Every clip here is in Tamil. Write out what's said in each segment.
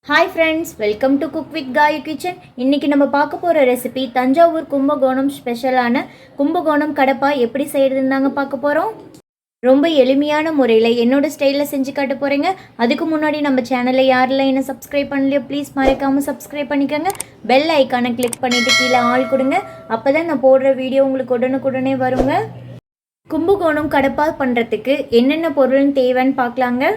Hi friends, welcome to cook with Kayu kitchen. இன்றைக்கி நம்ம பார்க்க போகிற ரெசிபி தஞ்சாவூர் கும்பகோணம் ஸ்பெஷலான கும்பகோணம் கடப்பா எப்படி செய்கிறதுன்னு தாங்க பார்க்க போகிறோம். ரொம்ப எளிமையான முறையில் என்னோடய ஸ்டைலில் செஞ்சு காட்ட போகிறேங்க. அதுக்கு முன்னாடி நம்ம சேனலை யாரெல்லாம் என்ன சப்ஸ்கிரைப் பண்ணலையோ ப்ளீஸ் மறக்காமல் சப்ஸ்கிரைப் பண்ணிக்கோங்க. பெல் ஐக்கானை கிளிக் பண்ணிவிட்டு கீழே ஆள் கொடுங்க. அப்போ தான் நான் போடுற வீடியோ உங்களுக்கு உடனுக்குடனே வருங்க. கும்பகோணம் கடப்பா பண்ணுறதுக்கு என்னென்ன பொருள்னு தேவைன்னு பார்க்கலாங்க.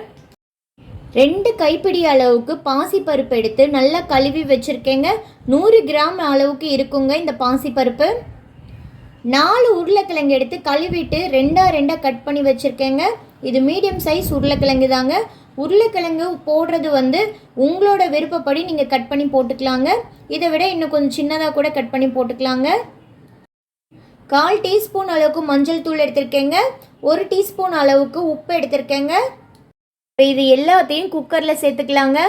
2 கைப்பிடி அளவுக்கு பாசிப்பருப்பு எடுத்து நல்லா கழுவி வச்சுருக்கேங்க. 100 கிராம் அளவுக்கு இருக்குங்க இந்த பாசிப்பருப்பு. 4 உருளைக்கிழங்கு எடுத்து கழுவிட்டு ரெண்டாக கட் பண்ணி வச்சுருக்கேங்க. இது மீடியம் சைஸ் உருளைக்கிழங்கு தாங்க. உருளைக்கிழங்கு போடுறது உங்களோட விருப்பப்படி நீங்கள் கட் பண்ணி போட்டுக்கலாங்க. இதை விட இன்னும் கொஞ்சம் சின்னதாக கூட கட் பண்ணி போட்டுக்கலாங்க. 1/4 டீஸ்பூன் அளவுக்கு மஞ்சள் தூள் எடுத்திருக்கேங்க. 1 டீஸ்பூன் அளவுக்கு உப்பு எடுத்திருக்கேங்க. இது எல்லாத்தையும் குக்கரில் சேர்த்துக்கலாங்க.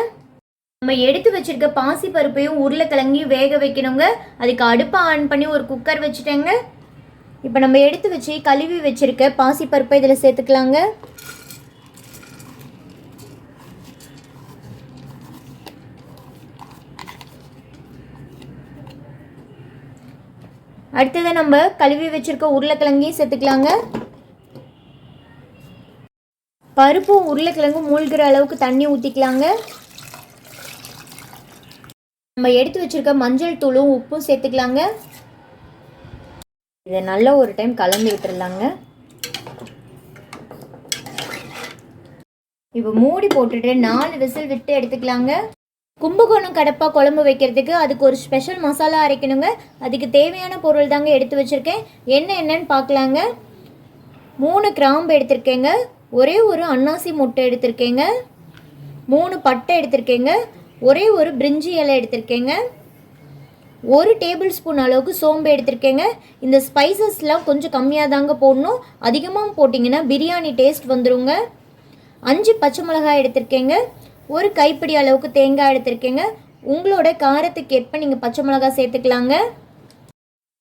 நம்ம எடுத்து வச்சிருக்க பாசி பருப்பையும் உருளைக்கிழங்கையும் வேக வைக்கணுங்க. அதுக்கு அடுப்பை ஆன் பண்ணி ஒரு குக்கர் வச்சுட்டேங்க. இப்போ நம்ம எடுத்து வச்சு கழுவி வச்சிருக்க பாசி பருப்பை இதில் சேர்த்துக்கலாங்க. அடுத்தது நம்ம கழுவி வச்சிருக்க உருளைக்கிழங்கையும் சேர்த்துக்கலாங்க. பருப்பும் உருளைக்கிழங்கும் மூழ்கிற அளவுக்கு தண்ணி ஊற்றிக்கலாங்க. நம்ம எடுத்து வச்சிருக்க மஞ்சள் தூளும் உப்பும் சேர்த்துக்கலாங்க. இதை நல்லா ஒரு டைம் கலந்து விட்டுறலாங்க. இப்போ மூடி போட்டுட்டு 4 விசில் விட்டு எடுத்துக்கலாங்க. கும்பகோணம் கடப்பா குழம்பு வைக்கிறதுக்கு அதுக்கு ஒரு ஸ்பெஷல் மசாலா அரைக்கணுங்க. அதுக்கு தேவையான பொருள் தாங்க எடுத்து வச்சுருக்கேன். என்னன்னு பார்க்கலாங்க. 3 கிராம்பு எடுத்திருக்கேங்க. ஒரே ஒரு அன்னாசி முட்டை எடுத்திருக்கேங்க. 3 பட்டை எடுத்திருக்கேங்க. ஒரே ஒரு பிரிஞ்சி இலை எடுத்திருக்கேங்க. 1 டேபிள் ஸ்பூன் அளவுக்கு சோம்பு எடுத்திருக்கேங்க. இந்த ஸ்பைசஸ்லாம் கொஞ்சம் கம்மியாக தாங்க போடணும். அதிகமாக போட்டிங்கன்னா பிரியாணி டேஸ்ட் வந்துடுங்க. 5 பச்சை மிளகாய் எடுத்திருக்கேங்க. 1 கைப்பிடி அளவுக்கு தேங்காய் எடுத்திருக்கேங்க. உங்களோட காரத்துக்கு ஏற்ப நீங்கள் பச்சை மிளகாய் சேர்த்துக்கலாங்க.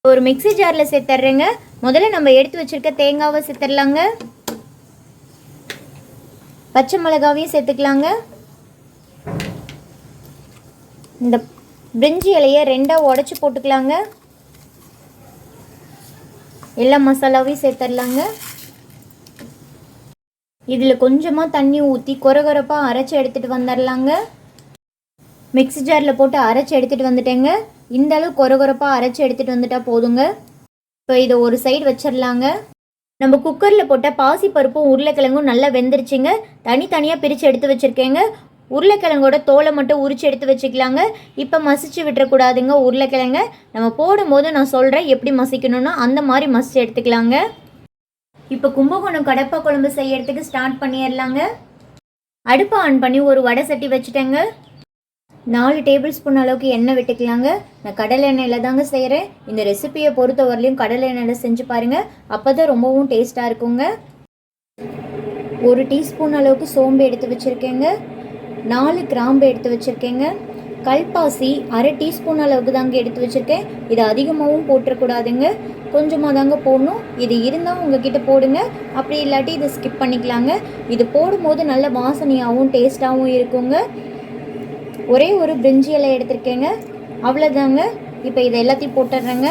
ஒரு மிக்ஸி ஜாரில் சேர்த்துட்றேங்க. முதல்ல நம்ம எடுத்து வச்சுருக்க தேங்காவை சேர்த்துடலாங்க. பச்சை மிளகாவையும் சேர்த்துக்கலாங்க. இந்த பிரிஞ்சி இலையை 2ஆக உடச்சி போட்டுக்கலாங்க. எல்லா மசாலாவையும் சேர்த்துடலாங்க. இதில் கொஞ்சமாக தண்ணி ஊற்றி கொரகொரப்பாக அரைச்சி எடுத்துகிட்டு வந்துடலாங்க. மிக்ஸி ஜாரில் போட்டு அரைச்சி எடுத்துகிட்டு வந்துட்டேங்க. இந்த அளவு கொரகொரப்பாக அரைச்சி எடுத்துகிட்டு வந்துட்டால் போதுங்க. இப்போ இதை ஒரு சைடு வச்சிடலாங்க. நம்ம குக்கரில் போட்ட பாசி பருப்பும் உருளைக்கிழங்கும் நல்லா வெந்துருச்சுங்க. தனித்தனியாக பிரித்து எடுத்து வச்சுருக்கேங்க. உருளைக்கிழங்கோட தோலை மட்டும் உரித்து எடுத்து வச்சுக்கலாங்க. இப்போ மசிச்சு விட்டுறக்கூடாதுங்க உருளைக்கிழங்க. நம்ம போடும்போது நான் சொல்கிறேன் எப்படி மசிக்கணும்னா அந்த மாதிரி மசிச்சு எடுத்துக்கலாங்க. இப்போ கும்பகோணம் கடப்பா குழம்பு செய்யறதுக்கு ஸ்டார்ட் பண்ணிடலாங்க. அடுப்பை ஆன் பண்ணி ஒரு வடை சட்டி வச்சுட்டேங்க. 4 டேபிள் ஸ்பூன் அளவுக்கு எண்ணெய் விட்டுக்கலாங்க. நான் கடலை எண்ணெயில் தாங்க செய்கிறேன். இந்த ரெசிபியை பொறுத்த வரலையும் கடலை எண்ணெயில் செஞ்சு பாருங்கள். அப்போ தான் ரொம்பவும் டேஸ்ட்டாக இருக்குங்க. 1 டீஸ்பூன் அளவுக்கு சோம்பு எடுத்து வச்சுருக்கேங்க. 4 கிராம்பு எடுத்து வச்சுருக்கேங்க. கல்பாசி 1/2 டீஸ்பூன் அளவுக்கு தாங்க எடுத்து வச்சுருக்கேன். இது அதிகமாகவும் போட்டுறக்கூடாதுங்க, கொஞ்சமாக தாங்க போடணும். இது இருந்தால் உங்ககிட்ட போடுங்க, அப்படி இல்லாட்டி இதை ஸ்கிப் பண்ணிக்கலாங்க. இது போடும்போது நல்ல வாசனையாகவும் டேஸ்ட்டாகவும் இருக்குங்க. ஒரே ஒரு பிரிஞ்சி இலை எடுத்திருக்கேங்க. அவ்வளோதாங்க. இப்போ இதை எல்லாத்தையும் போட்டுடுறேங்க.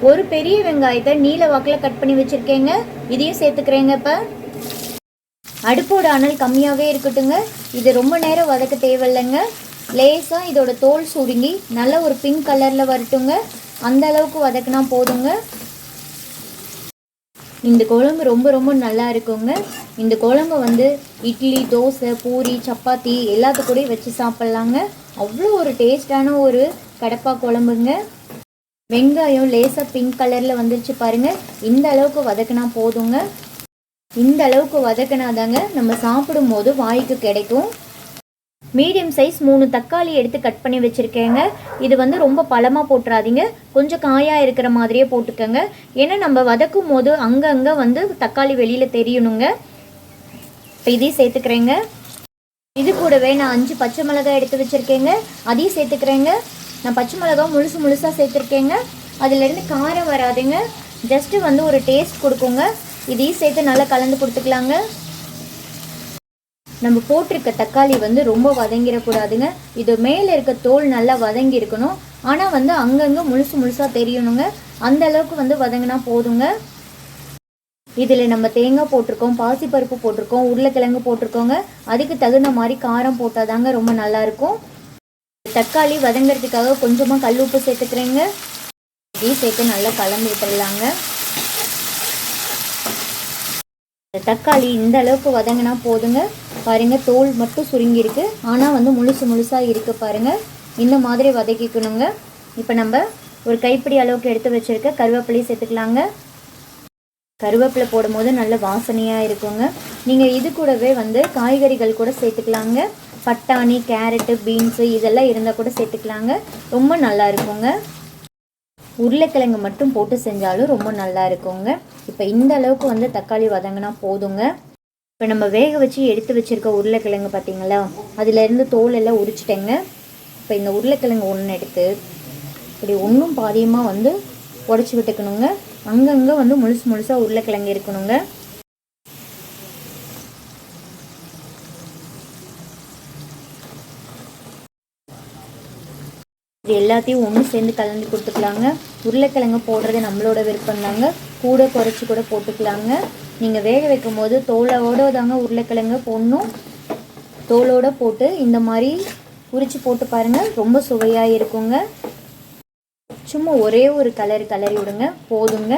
ஒரு பெரிய வெங்காயத்தை நீல வாக்கில் கட் பண்ணி வச்சுருக்கேங்க. இதையும் சேர்த்துக்கிறேங்க. இப்போ அடுப்போட அனல் கம்மியாகவே இருக்கட்டுங்க. இது ரொம்ப நேரம் வதக்க தேவையில்லைங்க. லேசாக இதோட தோல் சுருங்கி நல்ல ஒரு பிங்க் கலரில் வரட்டுங்க. அந்த அளவுக்கு வதக்கினா போதுங்க. இந்த குழம்பு ரொம்ப நல்லா இருக்குங்க. இந்த குழம்பு இட்லி, தோசை, பூரி, சப்பாத்தி எல்லாத்துக்கூடயும் வச்சு சாப்பிட்லாங்க. அவ்வளோ ஒரு டேஸ்டான ஒரு கடப்பா குழம்புங்க. வெங்காயம் லேசாக பிங்க் கலரில் வந்துருச்சு பாருங்கள். இந்த அளவுக்கு வதக்கினா போதுங்க. இந்த அளவுக்கு வதக்கினாதாங்க நம்ம சாப்பிடும்போது வாய்க்கு கிடைக்கும். மீடியம் சைஸ் 3 தக்காளி எடுத்து கட் பண்ணி வச்சுருக்கேங்க. இது ரொம்ப பழமாக போட்டுறாதீங்க, கொஞ்சம் காயாக இருக்கிற மாதிரியே போட்டுக்கோங்க. ஏன்னா நம்ம வதக்கும் போது அங்கங்கே தக்காளி வெளியில் தெரியணுங்க. இப்போ இதையும் சேர்த்துக்கிறேங்க. இது கூடவே நான் 5 பச்சை மிளகாய் எடுத்து வச்சுருக்கேங்க. அதையும் சேர்த்துக்கிறேங்க. நான் பச்சை மிளகாய் முழுசாக சேர்த்துருக்கேங்க. அதிலேருந்து காரம் வராதுங்க, ஜஸ்ட்டு ஒரு டேஸ்ட் கொடுக்குங்க. இதையும் சேர்த்து நல்லா கலந்து கொடுத்துக்கலாங்க. நம்ம போட்டிருக்க தக்காளி வந்து ரொம்ப வதங்கிடக்கூடாதுங்க. இது மேலே இருக்க தோல் நல்லா வதங்கி இருக்கணும். ஆனால் வந்து அங்கங்கே முழுசாக தெரியணுங்க. அந்த அளவுக்கு வந்து வதங்கினா போதுங்க. இதில் நம்ம தேங்காய் போட்டிருக்கோம், பாசிப்பருப்பு போட்டிருக்கோம், உருளைக்கிழங்கு போட்டிருக்கோங்க. அதுக்கு தகுந்த மாதிரி காரம் போட்டால் தாங்க ரொம்ப நல்லாயிருக்கும். தக்காளி வதங்கிறதுக்காக கொஞ்சமாக கல் உப்பு சேர்த்துக்கிறேங்க. இதையும் சேர்த்து நல்லா கலந்து விட்டுடலாங்க. தக்காளி இந்த அளவுக்கு வதங்கினா போதுங்க. பாருங்கள், தோல் மட்டும் சுருங்கியிருக்கு, ஆனால் வந்து முழுசாக இருக்குது பாருங்கள். இந்த மாதிரி வதக்கிக்கணுங்க. இப்போ நம்ம ஒரு கைப்பிடி அளவுக்கு எடுத்து வச்சுருக்க கருவேப்பிலையும் சேர்த்துக்கலாங்க. கருவேப்பிலை போடும் போது நல்ல வாசனையாக இருக்குங்க. நீங்கள் இது கூடவே வந்து காய்கறிகள் கூட சேர்த்துக்கலாங்க. பட்டாணி, கேரட்டு, பீன்ஸு இதெல்லாம் இருந்தால் கூட சேர்த்துக்கலாங்க. ரொம்ப நல்லா இருக்குங்க. உருளைக்கிழங்கு மட்டும் போட்டு செஞ்சாலும் ரொம்ப நல்லா இருக்குங்க. இப்போ இந்த அளவுக்கு வந்து தக்காளி வதங்கினா போதுங்க. இப்போ நம்ம வேக வச்சு எடுத்து வச்சுருக்க உருளைக்கிழங்கு பார்த்திங்களா, அதிலேருந்து தோல் எல்லாம் உரிச்சிட்டேங்க. இப்போ இந்த உருளைக்கிழங்கு ஒன்று எடுத்து இப்படி ஒன்றும் பாதியமாக வந்து உடச்சி விட்டுக்கணுங்க. அங்கங்கே வந்து முழுசாக உருளைக்கிழங்கு இருக்கணுங்க. இது எல்லாத்தையும் ஒன்று சேர்ந்து கலந்து கொடுத்துக்கலாங்க. உருளைக்கிழங்கு போடுறது நம்மளோட விருப்பம் தாங்க, கூட குறைச்சி கூட போட்டுக்கலாங்க. நீங்கள் வேக வைக்கும் போது தோலோடு தாங்க உருளைக்கிழங்கு போடணும். தோலோடு போட்டு இந்த மாதிரி உரித்து போட்டு பாருங்கள், ரொம்ப சுவையாக இருக்குங்க. சும்மா ஒரே ஒரு கலரி விடுங்க, போதுங்க.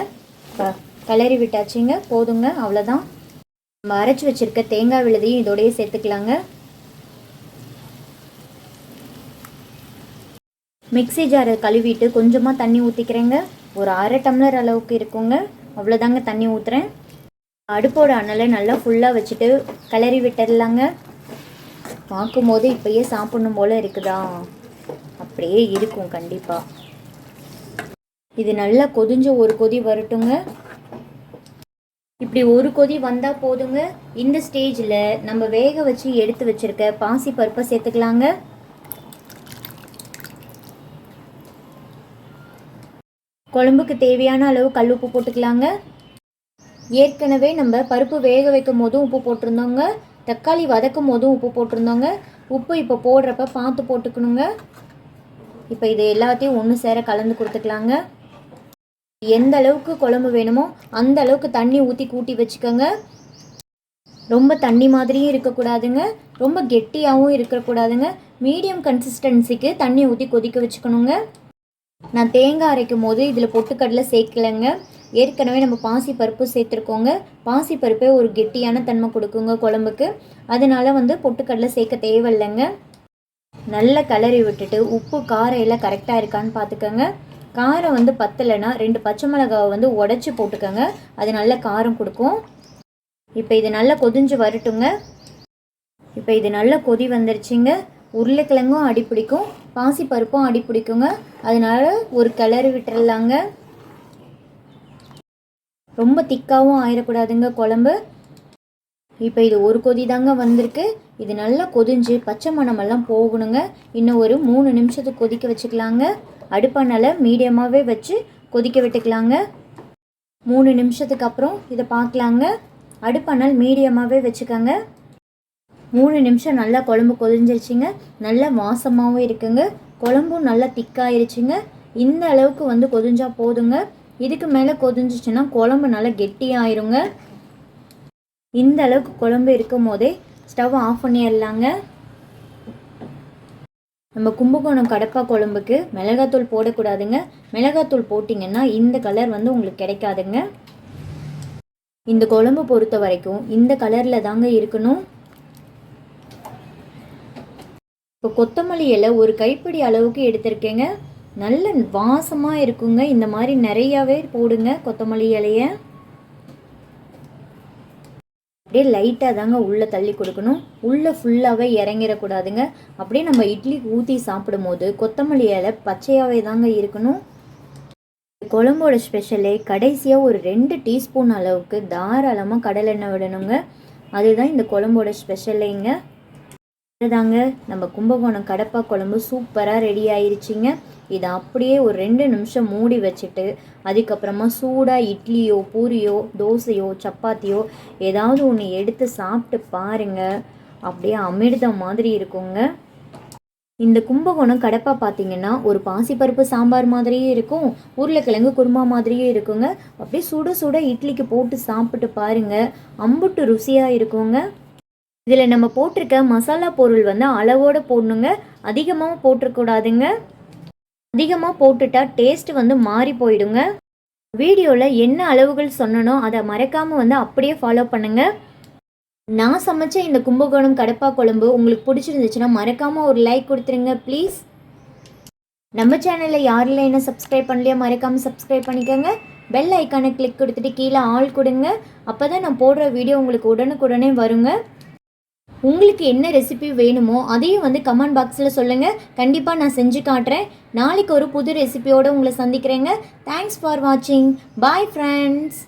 கலரி விட்டாச்சுங்க, போதுங்க, அவ்வளோதான். நம்ம அரைச்சி வச்சுருக்க தேங்காய் விழுதையும் இதோடையே சேர்த்துக்கலாங்க. மிக்ஸி ஜாரை கழுவிட்டு கொஞ்சமாக தண்ணி ஊற்றிக்கிறேங்க. ஒரு அரை டம்ளர் அளவுக்கு இருக்குங்க, அவ்வளோதாங்க தண்ணி ஊற்றுறேன். அடுப்போட அனலை நல்லா ஃபுல்லாக வச்சுட்டு கிளறி விட்டுடலாங்க. பார்க்கும்போது இப்போயே சாப்பிடணும் போல் இருக்குதா? அப்படியே இருக்கும் கண்டிப்பாக. இது நல்லா கொதிஞ்சு ஒரு கொதி வரட்டுங்க. இப்படி ஒரு கொதி வந்தால் போதுங்க. இந்த ஸ்டேஜில் நம்ம வேக வச்சு எடுத்து வச்சுருக்க பாசி பருப்பை சேர்த்துக்கலாங்க. குழம்புக்கு தேவையான அளவு கல் உப்பு போட்டுக்கலாங்க. ஏற்கனவே நம்ம பருப்பு வேக வைக்கும் போதும் உப்பு போட்டிருந்தோங்க, தக்காளி வதக்கும் போதும் உப்பு போட்டிருந்தோங்க. உப்பு இப்போ போடுறப்ப பார்த்து போட்டுக்கணுங்க. இப்போ இது எல்லாத்தையும் ஒன்று சேர கலந்து கொடுத்துக்கலாங்க. எந்த அளவுக்கு குழம்பு வேணுமோ அந்த அளவுக்கு தண்ணி ஊற்றி கூட்டி வச்சுக்கோங்க. ரொம்ப தண்ணி மாதிரியும் இருக்கக்கூடாதுங்க, ரொம்ப கெட்டியாகவும் இருக்கக்கூடாதுங்க. மீடியம் கன்சிஸ்டன்சிக்கு தண்ணி ஊற்றி கொதிக்க வச்சுக்கணுங்க. நான் தேங்காய் அரைக்கும் போது இதில் பொட்டுக்கடலை சேர்க்கலைங்க. ஏற்கனவே நம்ம பாசி பருப்பு சேர்த்துருக்கோங்க. பாசி பருப்பே ஒரு கெட்டியான தன்மை கொடுக்குங்க குழம்புக்கு. அதனால வந்து பொட்டுக்கடலை சேர்க்க தேவையில்லைங்க. நல்லா கிளறி விட்டுட்டு உப்பு காரம் எல்லாம் கரெக்டாக இருக்கான்னு பார்த்துக்கோங்க. காரம் வந்து பத்தலைன்னா 2 பச்சை மிளகாவை வந்து உடச்சி போட்டுக்கோங்க, அது நல்ல காரம் கொடுக்கும். இப்போ இது நல்லா கொதிஞ்சு வரட்டுங்க. இப்போ இது நல்லா கொதி வந்துருச்சுங்க. உருளைக்கிழங்கும் அடி பிடிக்கும், பாசி பருப்பும் அடி பிடிக்குங்க. அதனால ஒரு கிளறி விட்டுறலாங்க. ரொம்ப திக்காகவும் ஆயிடக்கூடாதுங்க குழம்பு. இப்போ இது ஒரு கொதி தாங்க வந்திருக்கு. இது நல்லா கொதிஞ்சு பச்சை மணமெல்லாம் போகணுங்க. இன்னும் ஒரு 3 நிமிஷத்துக்கு கொதிக்க வச்சுக்கலாங்க. அடுப்பானால் மீடியமாகவே வச்சு கொதிக்க விட்டுக்கலாங்க. 3 நிமிஷத்துக்கு அப்புறம் இதை பார்க்கலாங்க. அடுப்பானால் மீடியமாகவே வச்சுக்கோங்க. 3 நிமிஷம் நல்லா குழம்பு கொதிஞ்சிருச்சுங்க. நல்லா வாசமாகவும் இருக்குங்க. குழம்பும் நல்லா திக்காயிருச்சுங்க. இந்த அளவுக்கு வந்து கொதிஞ்சா போதுங்க. இதுக்கு மேலே கொதிஞ்சிச்சுன்னா குழம்பு நல்லா கெட்டியாயிருங்க. இந்த அளவுக்கு குழம்பு இருக்கும் போதே ஸ்டவ் ஆஃப் பண்ணிடலாங்க. நம்ம கும்பகோணம் கடப்பா குழம்புக்கு மிளகாத்தூள் போடக்கூடாதுங்க. மிளகாத்தூள் போட்டிங்கன்னா இந்த கலர் வந்து உங்களுக்கு கிடைக்காதுங்க. இந்த குழம்பு பொறுத்த வரைக்கும் இந்த கலரில் தாங்க இருக்கணும். இப்போ கொத்தமல்லி இலை ஒரு கைப்பிடி அளவுக்கு எடுத்திருக்கேங்க. நல்ல வாசமாக இருக்குங்க. இந்த மாதிரி நிறையாவே போடுங்க கொத்தமல்லி இலையை. அப்படியே லைட்டாக தாங்க உள்ளே தள்ளி கொடுக்கணும், உள்ளே ஃபுல்லாகவே இறங்கிடக்கூடாதுங்க. அப்படியே நம்ம இட்லி ஊற்றி சாப்பிடும் போது கொத்தமல்லி இலை பச்சையாகவே தாங்க இருக்கணும். குழம்போட ஸ்பெஷலே கடைசியாக ஒரு 2 டீஸ்பூன் அளவுக்கு தாராளமாக கடலெண்ணெய் விடணுங்க. அதுதான் இந்த குழம்போட ஸ்பெஷலேங்க. அதுதாங்க நம்ம கும்பகோணம் கடப்பா குழம்பு சூப்பராக ரெடி ஆயிடுச்சிங்க. இதை அப்படியே ஒரு 2 நிமிஷம் மூடி வச்சுட்டு அதுக்கப்புறமா சூடாக இட்லியோ பூரியோ தோசையோ சப்பாத்தியோ ஏதாவது ஒன்று எடுத்து சாப்பிட்டு பாருங்கள். அப்படியே அமிர்தம் மாதிரி இருக்குங்க. இந்த கும்பகோணம் கடப்பா பார்த்தீங்கன்னா ஒரு பாசிப்பருப்பு சாம்பார் மாதிரியும் இருக்கும், உருளைக்கிழங்கு குருமா மாதிரியும் இருக்குங்க. அப்படியே சுட சுட இட்லிக்கு போட்டு சாப்பிட்டு பாருங்க, அம்புட்டு ருசியாக இருக்குங்க. இதில் நம்ம போட்டிருக்க மசாலா பொருள் வந்து அளவோடு போடணுங்க, அதிகமாக போட்டுறக்கூடாதுங்க. அதிகமாக போட்டுட்டா டேஸ்ட் வந்து மாறி போயிடுங்க. வீடியோவில் என்ன அளவுகள் சொன்னனோ அதை மறக்காமல் வந்து அப்படியே ஃபாலோ பண்ணுங்கள். நான் சமைச்ச இந்த கும்பகோணம் கடப்பா குழம்பு உங்களுக்கு பிடிச்சிருந்துச்சுன்னா மறக்காமல் ஒரு லைக் கொடுத்துருங்க ப்ளீஸ். நம்ம சேனலில் யாரெல்லாம் என்ன சப்ஸ்கிரைப் பண்ணலையோ மறக்காமல் சப்ஸ்கிரைப் பண்ணிக்கோங்க. பெல் ஐக்கானை கிளிக் கொடுத்துட்டு கீழே ஆல் கொடுங்க. அப்போ தான் நான் போடுற வீடியோ உங்களுக்கு உடனுக்குடனே வருங்க. உங்களுக்கு என்ன ரெசிபி வேணுமோ அதையும் வந்து கமெண்ட் பாக்ஸில் சொல்லுங்கள், கண்டிப்பாக நான் செஞ்சு காட்டுறேன். நாளைக்கு ஒரு புது ரெசிபியோடு உங்களை சந்திக்கிறேங்க. தேங்க்ஸ் ஃபார் வாட்சிங். Bye friends.